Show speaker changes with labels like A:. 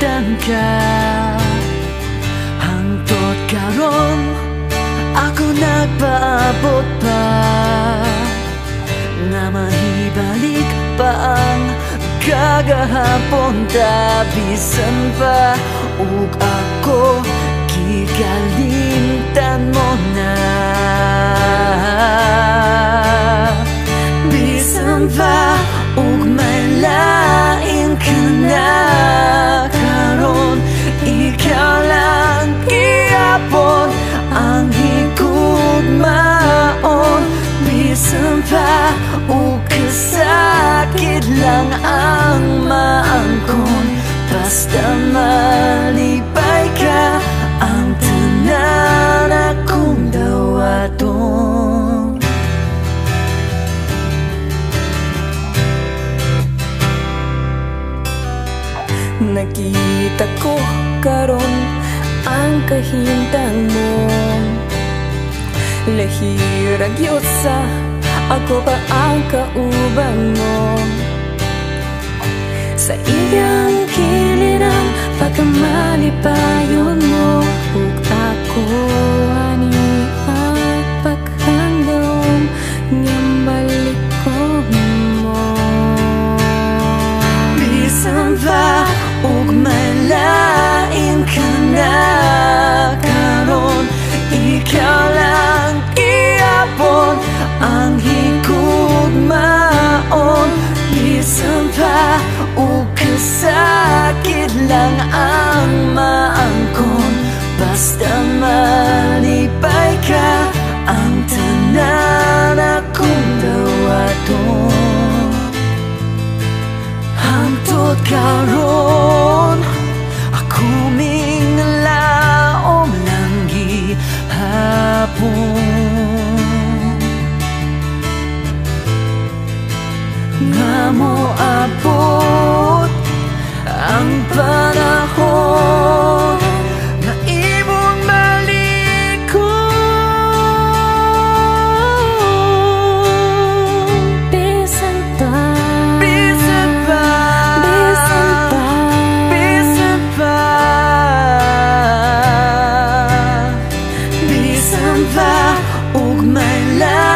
A: kalimtan ka. Hangtod karon ako nagpaabot pa, nga mahibalik pa ang kagahapon ta. Bisan pa ug ako kikalimtan mo na. Bisan pa ug may lain ka na karon, ikaw lang gihapon ang higugmaon. Bisan pa ug kasakit lang ang maangkon, basta malipay ka ang tanan akong dawaton.
B: Nakita ko karon ang kahimtang mo, lahirag yun sa ako pa ang kaubang mo. Sa iyang kilinang pagkamalipayon mo, ug ako ani at paghanggang niyang balikon mo.
A: Bisan pa ug may lain ka na karon, ikaw lang gihapon ang higugmaon. Bisan pa ug kasakit lang ang maangkon, basta malipay ka ang tanan akong dawaton. Hangtod karon ako minglaom lang gihapon, nga mo abot ang panahon na imong malikon.
B: Bisan pa,
A: Bisan pa,
B: bisan pa,
A: bisan pa, bisan pa ug may lain